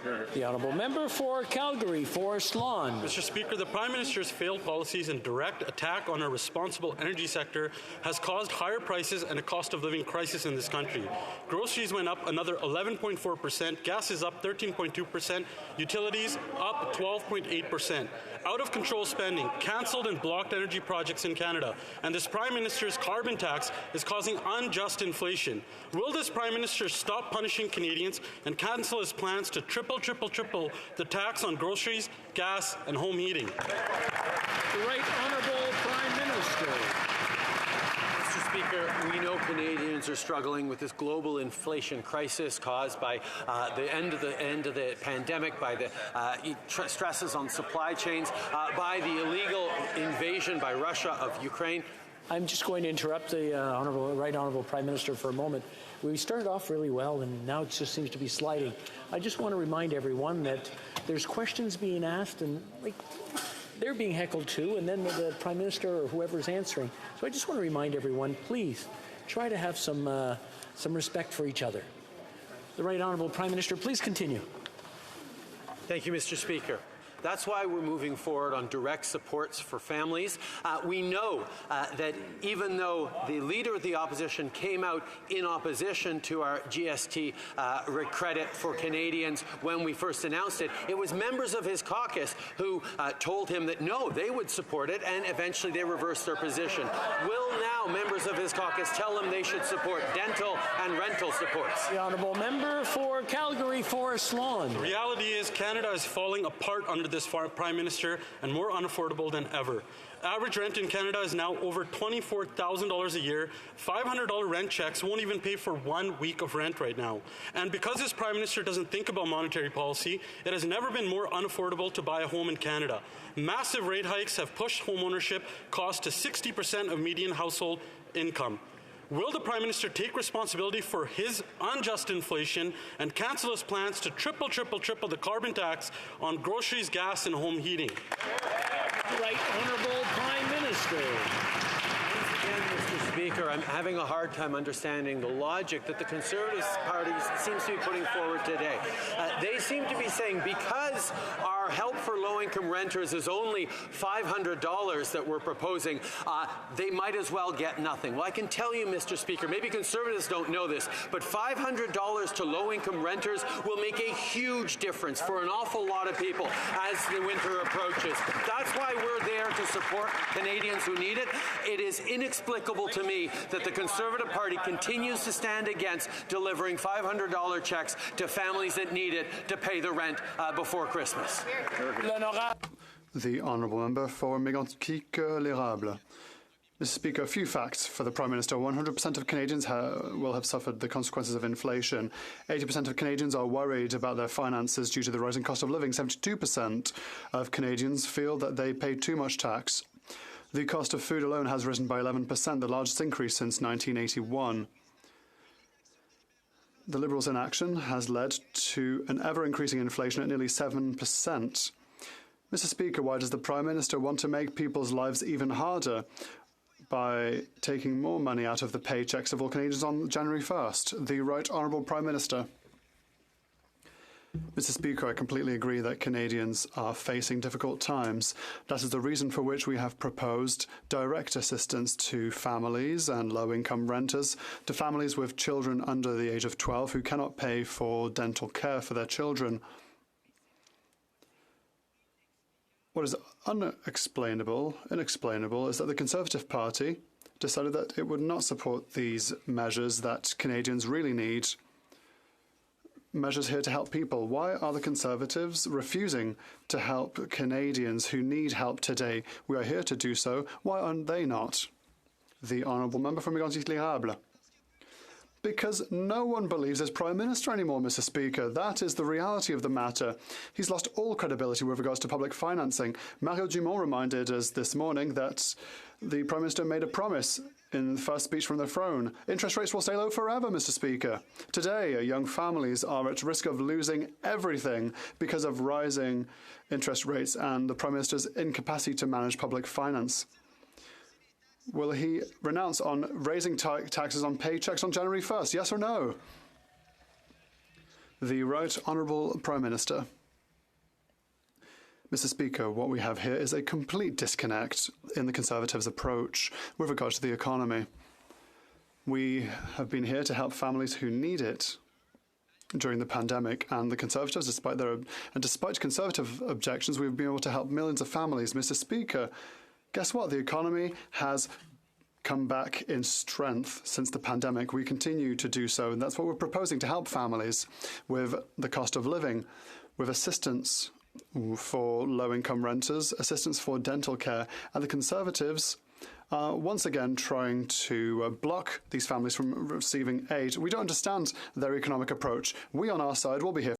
The Honourable Member for Calgary, Forest Lawn. Mr. Speaker, the Prime Minister's failed policies and direct attack on our responsible energy sector has caused higher prices and a cost of living crisis in this country. Groceries went up another 11.4%, gas is up 13.2%, utilities up 12.8%. Out-of-control spending, cancelled and blocked energy projects in Canada, and this Prime Minister's carbon tax is causing unjust inflation. Will this Prime Minister stop punishing Canadians and cancel his plans to triple the tax on groceries, gas, and home heating? The Right Honourable Prime Minister. Mr. Speaker, we know Canadians are struggling with this global inflation crisis caused by the end of the pandemic, by the stresses on supply chains, by the illegal invasion by Russia of Ukraine. I'm just going to interrupt the Right Honourable Prime Minister for a moment. We started off really well, and now it just seems to be sliding. I just want to remind everyone that there's questions being asked, and they're being heckled too, and then the Prime Minister or whoever's answering. So I just want to remind everyone, please try to have some respect for each other. The Right Honourable Prime Minister, please continue. Thank you, Mr. Speaker. That's why we're moving forward on direct supports for families. We know that even though the Leader of the Opposition came out in opposition to our GST credit for Canadians when we first announced it, it was members of his caucus who told him that no, they would support it, and eventually they reversed their position. Will now members of his caucus tell him they should support dental and rental supports? The Honourable Member for Calgary, Forest Lawn. The reality is Canada is falling apart under this Prime Minister and more unaffordable than ever. Average rent in Canada is now over $24,000 a year. $500 rent checks won't even pay for 1 week of rent right now. And because this Prime Minister doesn't think about monetary policy, it has never been more unaffordable to buy a home in Canada. Massive rate hikes have pushed homeownership costs to 60% of median household income. Will the Prime Minister take responsibility for his unjust inflation and cancel his plans to triple the carbon tax on groceries, gas, and home heating? Right Honourable Prime Minister. Once again, Mr. Speaker, I'm having a hard time understanding the logic that the Conservative Party seems to be putting forward today. They seem to be saying because our help for low-income renters is only $500 that we're proposing, they might as well get nothing. Well, I can tell you, Mr. Speaker, maybe Conservatives don't know this, but $500 to low-income renters will make a huge difference for an awful lot of people as the winter approaches. That's why we're there to support Canadians who need it. It is inexplicable to me that the Conservative Party continues to stand against delivering $500 checks to families that need it to pay the rent before Christmas. The Honourable Member for Mégantic-l'Érable. Mr. Speaker, a few facts for the Prime Minister. 100% of Canadians will have suffered the consequences of inflation. 80% of Canadians are worried about their finances due to the rising cost of living. 72% of Canadians feel that they pay too much tax. The cost of food alone has risen by 11%, the largest increase since 1981. The Liberals' inaction has led to an ever-increasing inflation at nearly 7%. Mr. Speaker, why does the Prime Minister want to make people's lives even harder by taking more money out of the paychecks of all Canadians on January 1st? The Right Honourable Prime Minister. Mr. Speaker, I completely agree that Canadians are facing difficult times. That is the reason for which we have proposed direct assistance to families and low-income renters, to families with children under the age of 12 who cannot pay for dental care for their children. What is inexplainable is that the Conservative Party decided that it would not support these measures that Canadians really need. Measures here to help people. Why are the Conservatives refusing to help Canadians who need help today? We are here to do so. Why are they not? The Honourable Member from Mégantic-l'Érable. Because no one believes as Prime Minister anymore, Mr. Speaker. That is the reality of the matter. He's lost all credibility with regards to public financing. Mario Dumont reminded us this morning that the Prime Minister made a promise in the first speech from the throne. Interest rates will stay low forever, Mr. Speaker. Today, young families are at risk of losing everything because of rising interest rates and the Prime Minister's incapacity to manage public finance. Will he renounce on raising taxes on paychecks on January 1st? Yes or no? The Right Honourable Prime Minister. Mr. Speaker, what we have here is a complete disconnect in the Conservatives' approach with regard to the economy. We have been here to help families who need it during the pandemic, and the Conservatives, despite Conservative objections, we've been able to help millions of families. Mr. Speaker, guess what? The economy has come back in strength since the pandemic. We continue to do so, and that's what we're proposing to help families with the cost of living, with assistance for low-income renters, assistance for dental care, and the Conservatives are once again trying to block these families from receiving aid. We don't understand their economic approach. We on our side will be here